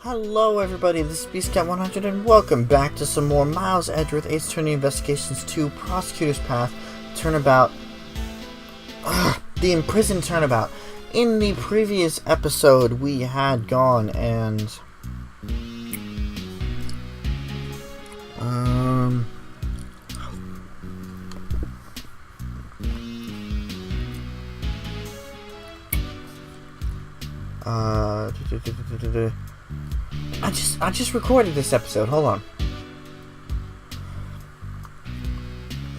Hello everybody, this is BeastCat100 and welcome back to some more Miles Edgeworth Ace Attorney Investigations 2 Prosecutor's Path Turnabout. The Imprisoned Turnabout. In the previous episode we had gone and I just recorded this episode, hold on.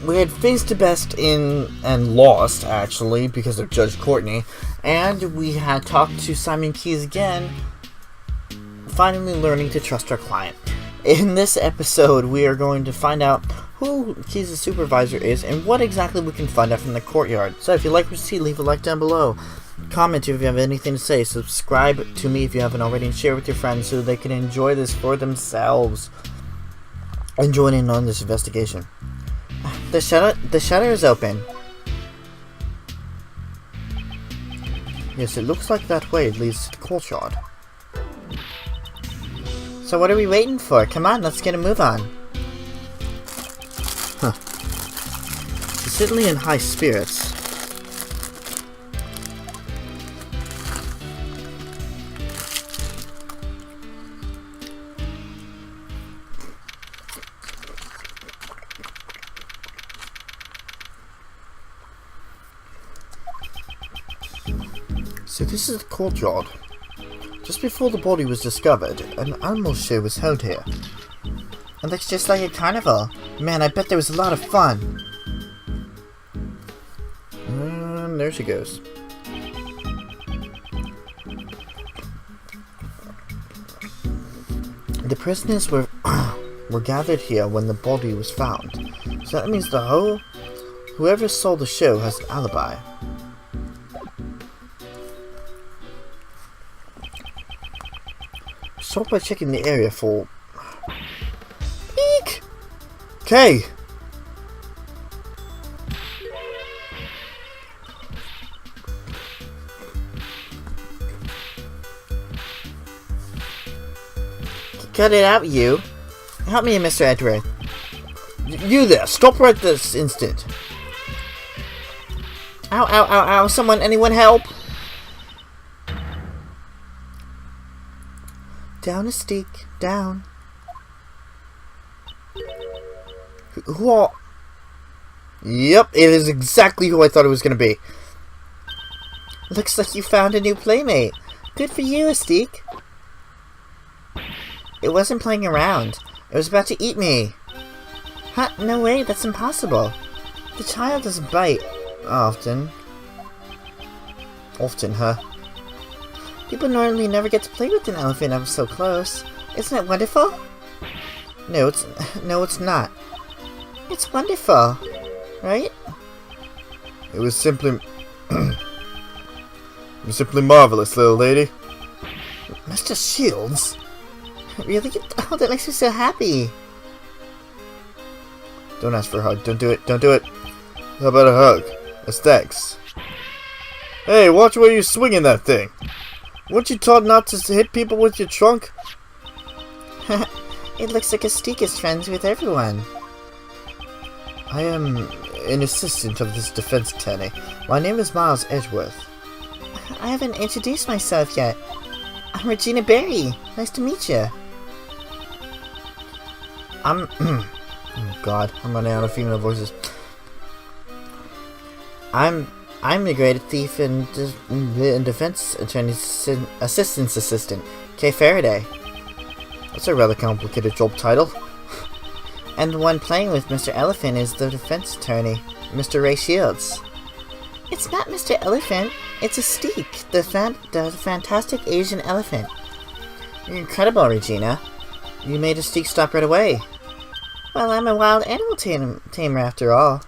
We had faced the best in and lost, actually, because of Judge Courtney, and we had talked to Simon Keyes again, finally learning to trust our client. In this episode, we are going to find out who Keyes' supervisor is and what exactly we can find out from the courtyard. So if you like what you see, leave a like down below. Comment if you have anything to say, subscribe to me if you haven't already, and share with your friends so they can enjoy this for themselves and join in on this investigation. The shutter is open. Yes, it looks like that way leads to the courtyard. So what are we waiting for? Come on, let's get a move on. She's certainly in high spirits. So this is the courtyard. Just before the body was discovered, an animal show was held here. It looks just like a carnival. Man, I bet there was a lot of fun. And there she goes. The prisoners were gathered here when the body was found. So that means whoever saw the show has an alibi. Start by checking the area for... Eek! Okay! Cut it out, you! Help me, Mr. Edgeworth. You there! Stop right this instant! Ow, ow, ow, ow! Anyone help! Down a stick, down. Who are... Yep, it is exactly who I thought it was going to be. Looks like you found a new playmate. Good for you, Astique. It wasn't playing around. It was about to eat me. Huh? No way, that's impossible. The child doesn't bite. Often, huh? People normally never get to play with an elephant up so close. Isn't it wonderful? No, it's not. It's wonderful, right? It was simply marvelous, little lady. Mr. Shields? Really? Oh, that makes me so happy. Don't ask for a hug. Don't do it. Don't do it. How about a hug? As thanks. Hey, watch where you're swinging that thing. Weren't you taught not to hit people with your trunk? It looks like Astique is friends with everyone. I am an assistant of this defense attorney. My name is Miles Edgeworth. I haven't introduced myself yet. I'm Regina Berry. Nice to meet you. Oh God, I'm running out of female voices. I'm the great thief and defense attorney's assistant's assistant, Kay Faraday. That's a rather complicated job title. And the one playing with Mr. Elephant is the defense attorney, Mr. Ray Shields. It's not Mr. Elephant, it's Astique, the fantastic Asian elephant. You're incredible, Regina. You made Astique stop right away. Well, I'm a wild animal tamer after all.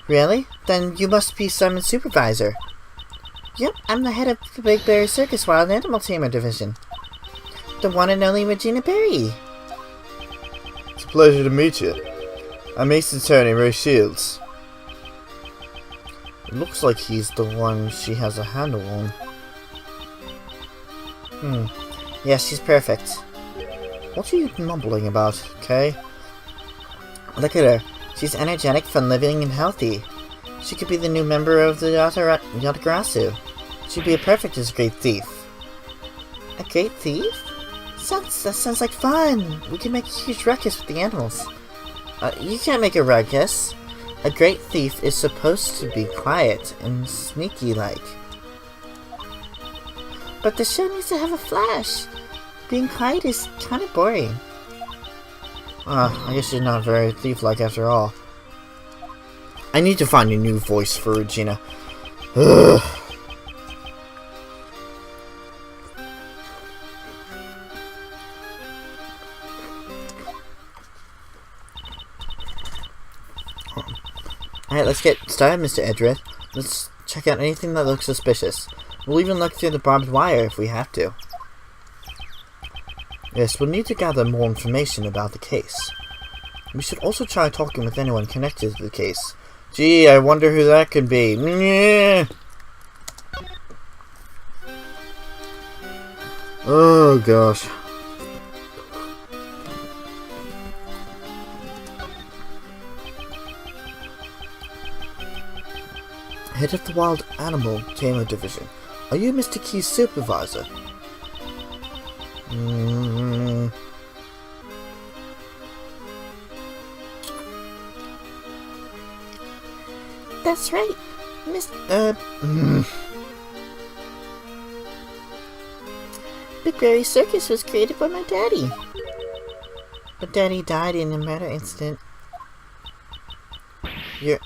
Really? Then you must be Simon's supervisor. Yep, I'm the head of the Big Bear Circus Wild Animal Tamer Division. The one and only Regina Berry. It's a pleasure to meet you. I'm Ace Attorney Ray Shields. It looks like he's the one she has a handle on. Yes, she's perfect. What are you mumbling about, Kay? Look at her. She's energetic, fun-living, and healthy. She could be the new member of the Yatagarasu. She'd be a perfect as a great thief. A great thief? That sounds like fun! We can make a huge ruckus with the animals. You can't make a ruckus. A great thief is supposed to be quiet and sneaky-like. But the show needs to have a flash. Being quiet is kind of boring. I guess she's not very thief-like after all. I need to find a new voice for Regina. Ugh. Alright, let's get started, Mr. Edgeworth. Let's check out anything that looks suspicious. We'll even look through the barbed wire if we have to. Yes, we'll need to gather more information about the case. We should also try talking with anyone connected to the case. Gee, I wonder who that could be. Oh, gosh. Head of the Wild Animal Tamer Division. Are you Mr. Key's supervisor? That's right, Big Berry Circus was created by my daddy. But Daddy died in a murder incident. Your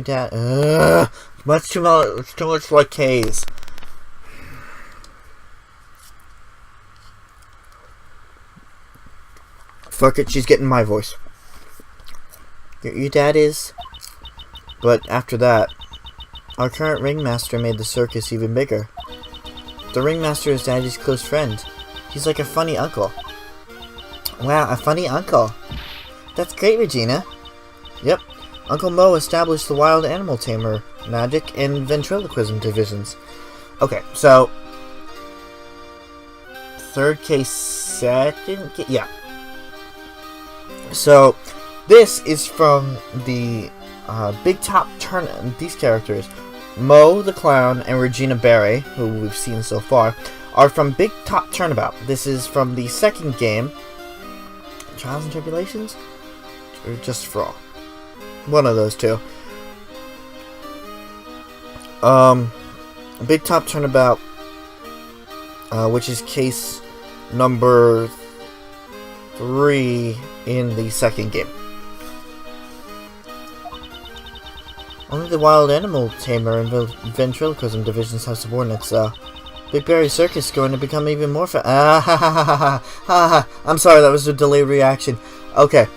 dad. Much too much. It's too much like K's. Fuck it, she's getting my voice. Your dad is. But after that, our current ringmaster made the circus even bigger. The ringmaster is Daddy's close friend. He's like a funny uncle. Wow, a funny uncle. That's great, Regina. Yep. Uncle Mo established the Wild Animal Tamer, Magic, and Ventriloquism divisions. Okay, so... third case, second case... yeah. So, this is from the Big Top Turnabout. These characters, Mo the Clown and Regina Berry, who we've seen so far, are from Big Top Turnabout. This is from the second game, Trials and Tribulations? Or Just for All? One of those two. Big Top Turnabout, which is case number 3 in the second game. Only the Wild Animal Tamer and Ventriloquism divisions have subordinates, though. Big Berry Circus is going to become even more I'm sorry, that was a delayed reaction. Okay.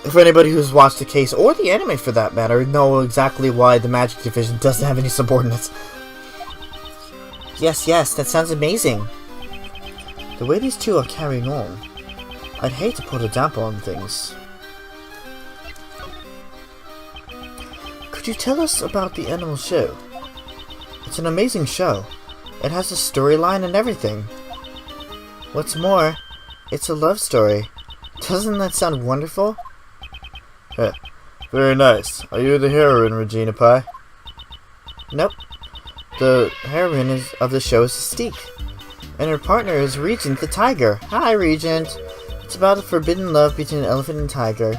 For anybody who's watched the case, or the anime for that matter, know exactly why the Magic Division doesn't have any subordinates. Yes, that sounds amazing. The way these two are carrying on, I'd hate to put a damper on things. Could you tell us about the animal show? It's an amazing show. It has a storyline and everything. What's more, it's a love story. Doesn't that sound wonderful? Very nice. Are you the heroine, Regina Pie? Nope. The heroine of the show is Mystique. And her partner is Regent the Tiger. Hi, Regent. It's about a forbidden love between an elephant and tiger.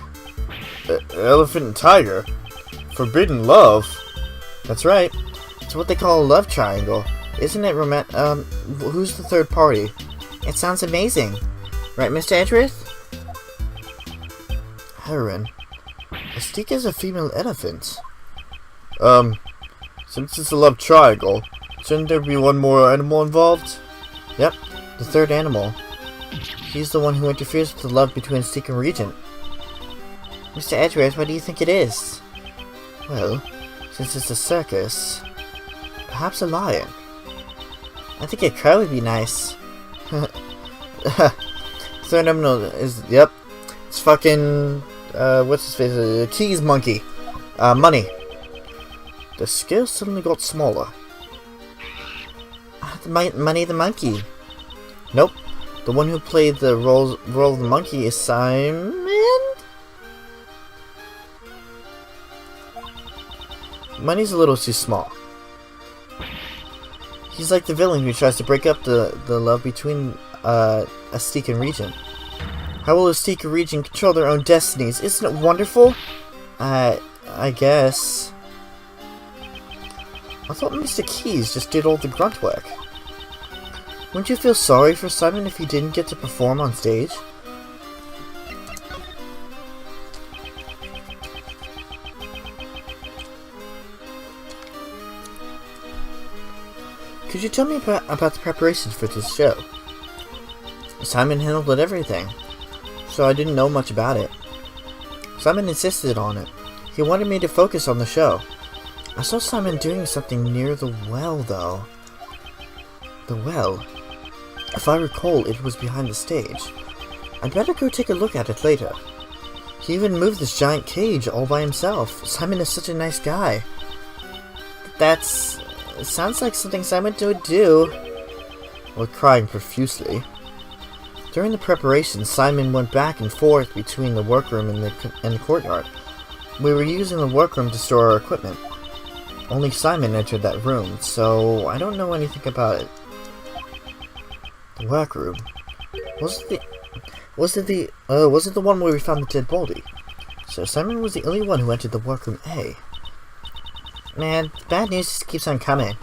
Elephant and tiger? Forbidden love? That's right. It's what they call a love triangle. Isn't it who's the third party? It sounds amazing. Right, Mr. Edgeworth? Heroine. Mystique is a female elephant. Since it's a love triangle, shouldn't there be one more animal involved? Yep, the third animal. He's the one who interferes with the love between Mystique and Regent. Mr. Edgeworth, what do you think it is? Well, since it's a circus, perhaps a lion. I think a crow would be nice. Third animal is, yep, it's fucking, what's his face, Keys Monkey. Money. The scale suddenly got smaller. Money the monkey. Nope. The one who played the role of the monkey is Simon? Money's a little too small. He's like the villain who tries to break up the love between Azteca and Regent. How will Azteca and Regent control their own destinies? Isn't it wonderful? I guess. I thought Mr. Keys just did all the grunt work. Wouldn't you feel sorry for Simon if he didn't get to perform on stage? Could you tell me about the preparations for this show? Simon handled everything, so I didn't know much about it. Simon insisted on it. He wanted me to focus on the show. I saw Simon doing something near the well, though. The well? If I recall, it was behind the stage. I'd better go take a look at it later. He even moved this giant cage all by himself. Simon is such a nice guy. It sounds like something Simon would do. While crying profusely. During the preparation, Simon went back and forth between the workroom and the courtyard. We were using the workroom to store our equipment. Only Simon entered that room, so I don't know anything about it. The workroom. Was it the one where we found the dead body? So Simon was the only one who entered the workroom A. Man, bad news just keeps on coming.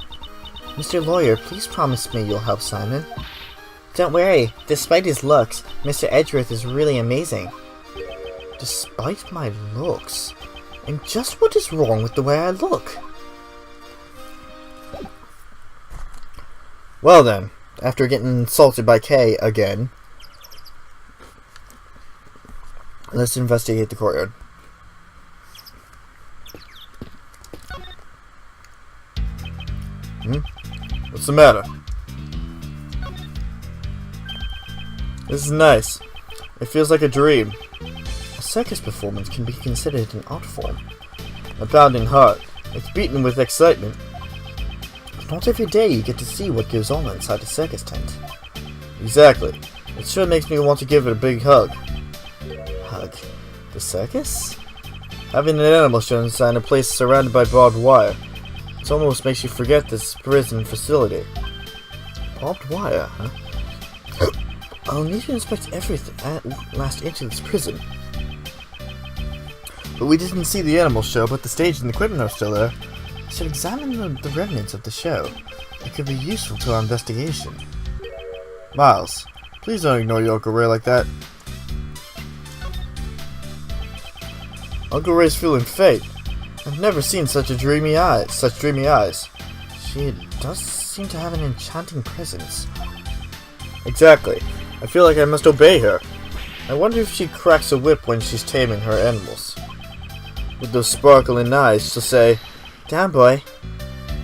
Mr. Lawyer, please promise me you'll help Simon. Don't worry, despite his looks, Mr. Edgeworth is really amazing. Despite my looks? And just what is wrong with the way I look? Well then, after getting insulted by Kay again, let's investigate the courtyard. What's the matter? This is nice. It feels like a dream. A circus performance can be considered an art form. A pounding heart. It's beaten with excitement. Not every day you get to see what goes on inside a circus tent. Exactly. It sure makes me want to give it a big hug. Hug? The circus? Having an animal show inside a place surrounded by barbed wire. It almost makes you forget this prison facility. Barbed wire, huh? I'll need to inspect everything at last inch of this prison. But we didn't see the animal show, but the stage and the equipment are still there. I should examine the remnants of the show. It could be useful to our investigation. Miles, please don't ignore your Uncle Ray like that. Uncle Ray's feeling fate. I've never seen such dreamy eyes. She does seem to have an enchanting presence. Exactly. I feel like I must obey her. I wonder if she cracks a whip when she's taming her animals. With those sparkling eyes, she'll say, "Down, boy."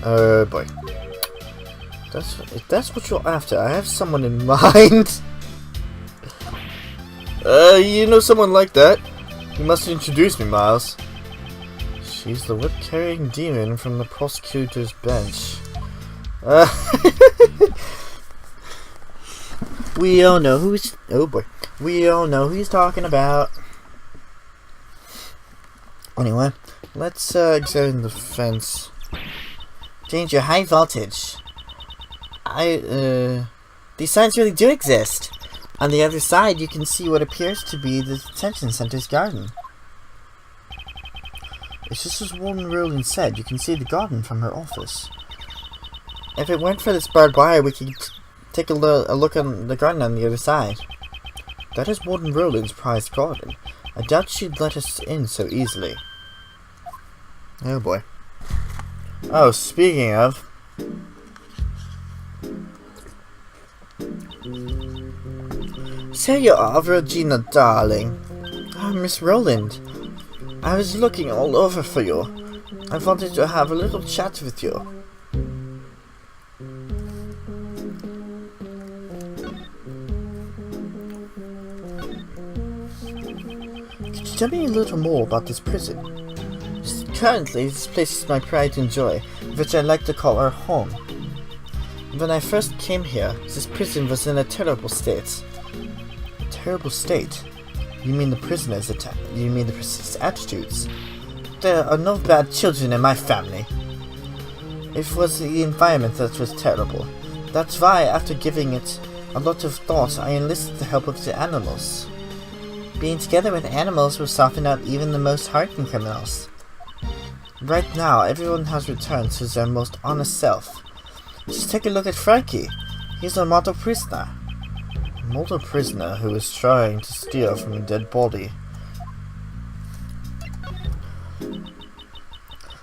Boy. If that's what you're after, I have someone in mind. You know someone like that? You must introduce me, Miles. She's the whip-carrying demon from the prosecutor's bench. We all know who's... Oh boy. We all know who he's talking about. Anyway, let's examine the fence. Danger, high voltage. These signs really do exist. On the other side, you can see what appears to be the detention center's garden. It's just as Warden Rowland said, you can see the garden from her office. If it weren't for this barbed wire, we could take a look on the garden on the other side. That is Warden Rowland's prized garden. I doubt she'd let us in so easily. Oh boy. Oh, speaking of... So you are, Regina, darling. Oh, Miss Rowland. I was looking all over for you. I wanted to have a little chat with you. Could you tell me a little more about this prison? Currently, this place is my pride and joy, which I like to call our home. When I first came here, this prison was in a terrible state. A terrible state? You mean the prisoners' attitudes? There are no bad children in my family. It was the environment that was terrible. That's why, after giving it a lot of thought, I enlisted the help of the animals. Being together with animals will soften out even the most hardened criminals. Right now, everyone has returned to their most honest self. Just take a look at Frankie. He's a model prisoner. A model prisoner who is trying to steal from a dead body.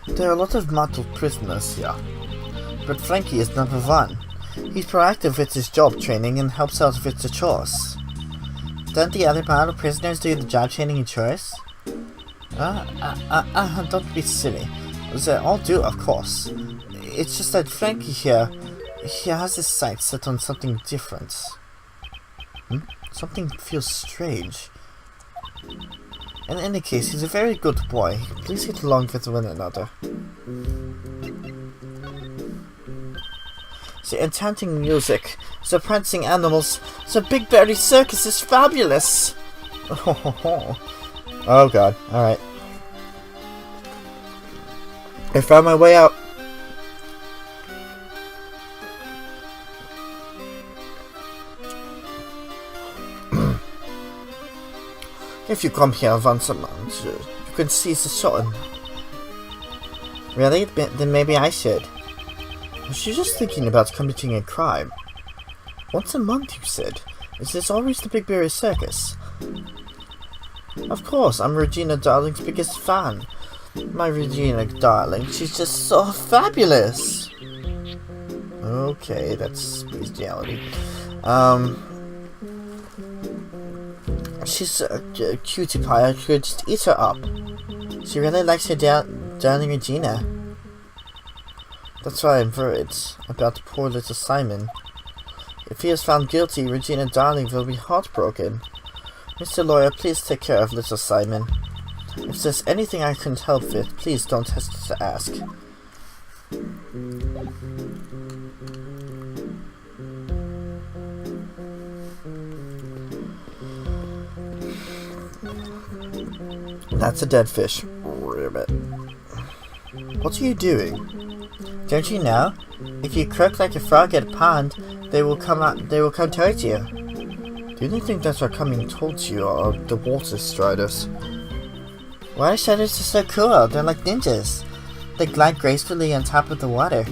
There are a lot of model prisoners here, but Frankie is number one. He's proactive with his job training and helps out with the chores. Don't the other model prisoners do the job training and chores? Don't be silly. They all do, of course. It's just that Frankie here, he has his sights set on something different. Something feels strange. In any case, he's a very good boy. Please get along with one another. The enchanting music, the prancing animals, the Big Berry Circus is fabulous! Oh god, alright. I found my way out. If you come here once a month, you can see the sun. Really? Then maybe I should. Was you just thinking about committing a crime? Once a month, you said. Is this always the Big Berry Circus? Of course, I'm Regina Darling's biggest fan. My Regina Darling, she's just so fabulous! Okay, that's bestiality. She's a cutie pie, I could just eat her up. She really likes her darling Regina. That's why I'm worried about poor little Simon. If he is found guilty, Regina Darling will be heartbroken. Mr. Lawyer, please take care of little Simon. If there's anything I can help with, please don't hesitate to ask. That's a dead fish. Ribbit. What are you doing? Don't you know? If you croak like a frog at a pond, they will come towards you. Do you think that are coming towards you or the water striders? Water striders are so cool, they're like ninjas. They glide gracefully on top of the water.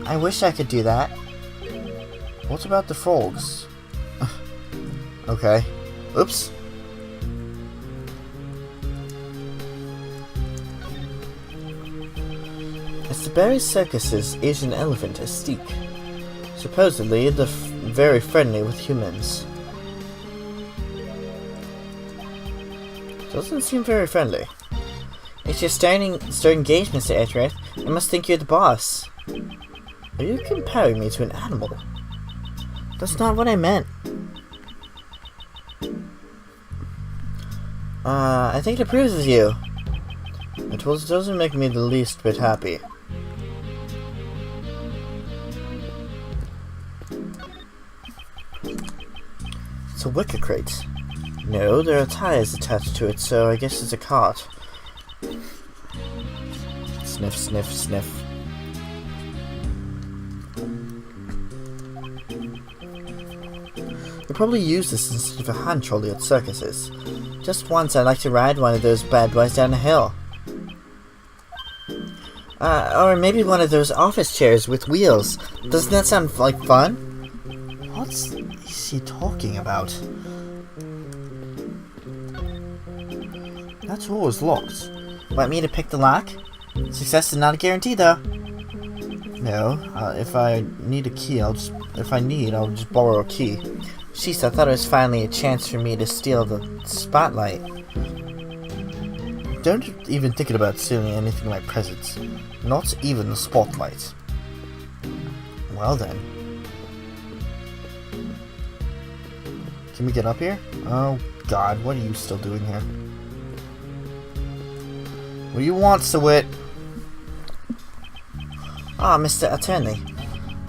I wish I could do that. What about the frogs? Okay. Oops. It's the Berry Circus's Asian elephant, Astique. Supposedly, they're very friendly with humans. Doesn't seem very friendly. It's your starting gauge, Mr. Edgeworth. I must think you're the boss. Are you comparing me to an animal? That's not what I meant. I think it approves of you. It doesn't make me the least bit happy. It's a wicker crate. No, there are tires attached to it, so I guess it's a cart. Sniff, sniff, sniff. They probably use this instead of a hand trolley at circuses. Just once I'd like to ride one of those bad boys down a hill. Or maybe one of those office chairs with wheels. Doesn't that sound like fun? What is he talking about? That door is locked. Want me to pick the lock? Success is not a guarantee, though. No, if I need a key, I'll just borrow a key. Jeez, I thought it was finally a chance for me to steal the spotlight. Don't even think about stealing anything in my presence. Not even the spotlight. Well then. Can we get up here? Oh god, what are you still doing here? What do you want, Sawit? Ah, Mr. Attorney.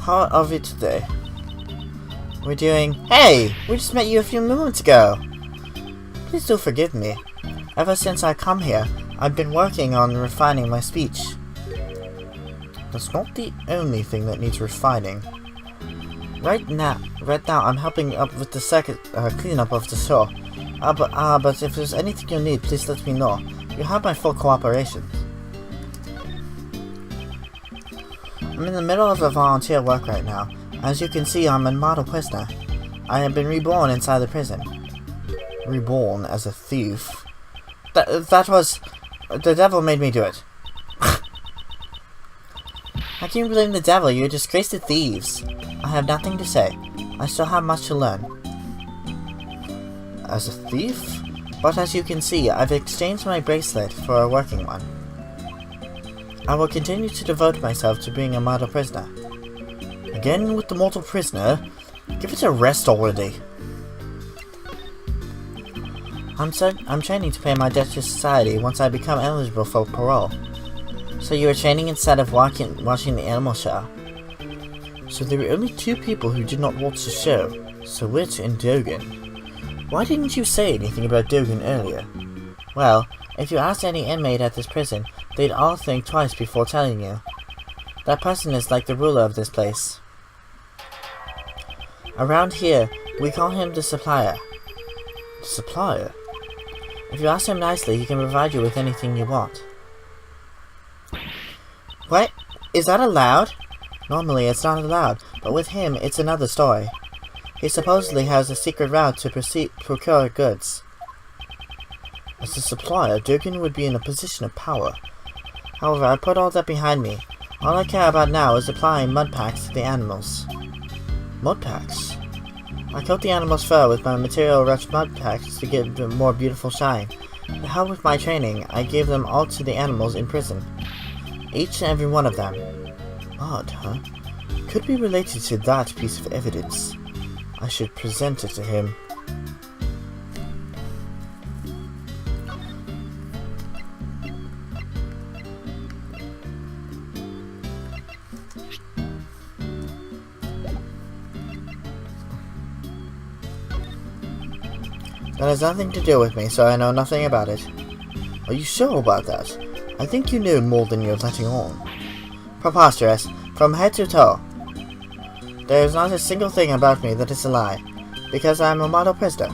How are we today? We're doing... Hey! We just met you a few moments ago! Please do forgive me. Ever since I come here, I've been working on refining my speech. That's not the only thing that needs refining. Right now, I'm helping up with the cleanup of the store. But if there's anything you need, please let me know. You have my full cooperation. I'm in the middle of a volunteer work right now. As you can see, I'm a model prisoner. I have been reborn inside the prison. Reborn as a thief? That was... The devil made me do it. How can you blame the devil? You're disgraced to thieves. I have nothing to say. I still have much to learn. As a thief? But as you can see, I've exchanged my bracelet for a working one. I will continue to devote myself to being a model prisoner. Again with the mortal prisoner? Give it a rest already. I'm training to pay my debt to society once I become eligible for parole. So you were training instead of watching the animal show? So there were only two people who did not watch the show, Sawit and Dogen. Why didn't you say anything about Dogen earlier? Well, if you asked any inmate at this prison, they'd all think twice before telling you. That person is like the ruler of this place. Around here, we call him the supplier. The supplier? If you ask him nicely, he can provide you with anything you want. What? Is that allowed? Normally it's not allowed, but with him it's another story. He supposedly has a secret route to procure goods. As a supplier, Dogen would be in a position of power. However, I put all that behind me. All I care about now is applying mud packs to the animals. Mud packs? I coat the animal's fur with my material-rich mud packs to give them more beautiful shine. To help with my training, I gave them all to the animals in prison. Each and every one of them. Odd, huh? Could be related to that piece of evidence. I should present it to him. That has nothing to do with me, so I know nothing about it. Are you sure about that? I think you knew more than you're letting on. Preposterous, from head to toe. There is not a single thing about me that is a lie, because I am a model prisoner.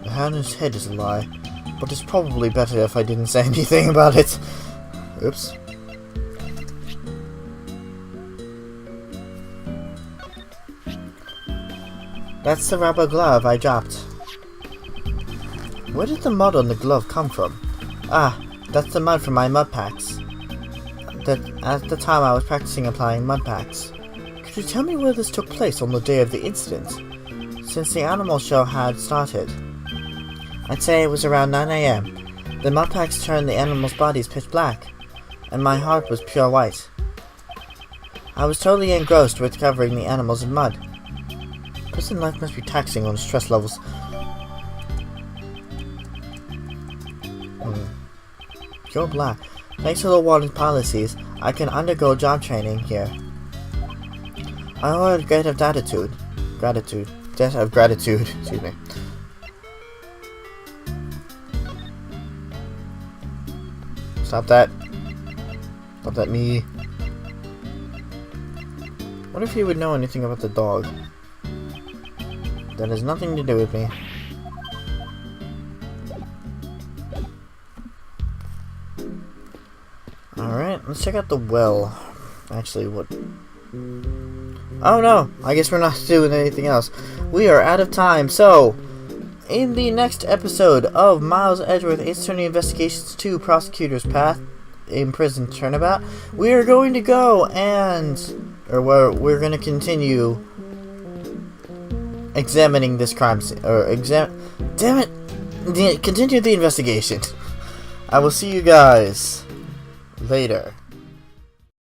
The hand in his head is a lie, but it's probably better if I didn't say anything about it. Oops. That's the rubber glove I dropped. Where did the mud on the glove come from? Ah, that's the mud from my mud packs. At the time I was practicing applying mud packs. Could you tell me where this took place on the day of the incident? Since the animal show had started. I'd say it was around 9 AM. The mud packs turned the animals' bodies pitch black, and my heart was pure white. I was totally engrossed with covering the animals in mud. Prison life must be taxing on stress levels. Pure black. Thanks to the warden's policies, I can undergo job training here. I owe a debt of gratitude. Debt of gratitude. Excuse me. Stop that. Stop that, me. What if he would know anything about the dog? That has nothing to do with me. Alright, let's check out the well. Actually, what... Oh no! I guess we're not doing anything else. We are out of time, so... In the next episode of Miles Edgeworth Ace Attorney Investigations 2 Prosecutor's Path, Imprisoned Turnabout, we are going to go and... we're going to continue... examining this crime scene. Damn it! Continue the investigation. I will see you guys... later.